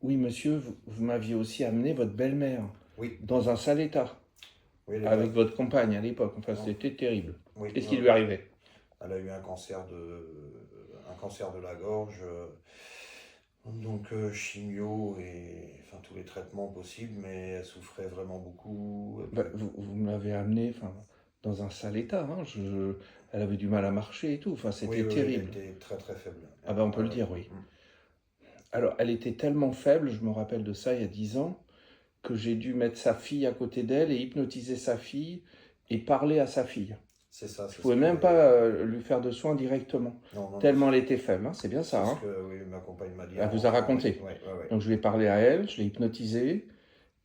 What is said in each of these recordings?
Oui, monsieur, vous m'aviez aussi amené votre belle-mère Oui, dans un sale état, oui, avec votre compagne à l'époque. Enfin, non, c'était terrible. oui, Qu'est-ce qui ouais, lui ouais. arrivait? Elle a eu un cancer de la gorge, donc chimio et enfin tous les traitements possibles, mais elle souffrait vraiment beaucoup. Et Bah, puis, vous me l'avez amenée enfin, dans un sale état. Hein. Elle avait du mal à marcher et tout. Enfin, oui, c'était oui, oui, elle terrible. était très très faible. Ah ben, on Ouais, peut le ouais. dire, oui. Mm. Alors, elle était tellement faible, je me rappelle de ça il y a 10 ans, que j'ai dû mettre sa fille à côté d'elle et hypnotiser sa fille et parler à sa fille. C'est ça, Je c'est ce pouvais que même pas lui faire de soins directement, non, non, non, tellement elle était faible. Hein. C'est bien ça, c'est ce hein. que oui, ma compagne m'a dit Elle en vous a rentrant. Oui, raconté. oui, oui, oui. Donc je lui ai parlé à elle, je l'ai hypnotisée.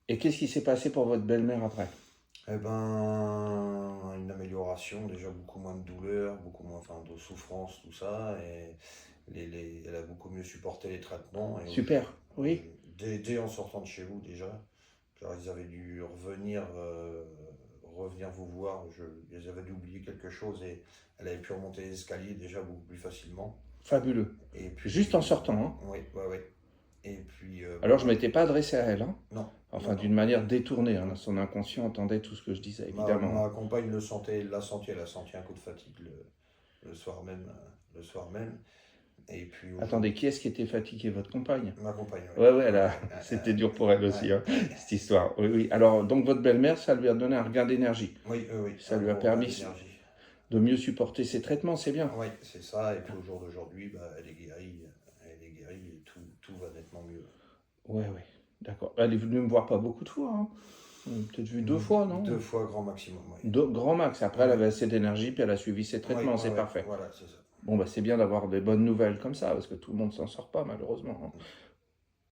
Et qu'est-ce qui s'est passé pour votre belle-mère après? Eh ben, une amélioration, déjà beaucoup moins de douleur, beaucoup moins, enfin, de souffrance, tout ça, et elle a beaucoup mieux supporté les traitements. Et Super, oui. dès en sortant de chez vous, déjà, car ils avaient dû revenir vous voir, ils avaient dû oublier quelque chose et elle avait pu remonter les escaliers déjà beaucoup plus facilement. Fabuleux. Et Juste en puis, sortant, hein. oui, oui, oui. Et puis, Alors je ne m'étais pas adressé à elle, hein. non, non, Enfin, non. d'une manière détournée. Hein. Son inconscient entendait tout ce que je disais, évidemment. Ma compagne le sentait, elle a senti un coup de fatigue le soir même, le soir même. Et puis Attendez, aujourd'hui, qui est-ce qui était fatigué? Votre compagne? ma compagne, oui. Ouais, ouais, Ouais, c'était dur pour elle ouais, aussi, hein, ouais. cette histoire. Oui, oui. Alors, donc votre belle-mère, ça lui a donné un regain d'énergie. Oui, oui, oui, Ça un lui a gros regain permis d'énergie. de mieux supporter ses traitements, c'est bien. Oui, c'est ça. Et puis au jour d'aujourd'hui, bah, elle est guérie et tout va nettement mieux. Ouais, ouais, d'accord. Elle est venue me voir pas beaucoup de fois, hein. Peut-être vu 2 fois, non? 2 fois grand maximum, oui. Grand max. Après, elle Oui, avait assez d'énergie, puis elle a suivi ses oui, traitements, oui, c'est oui, parfait. voilà, c'est ça. Bon, bah, c'est bien d'avoir des bonnes nouvelles comme ça, parce que tout le monde s'en sort pas, malheureusement. Hein.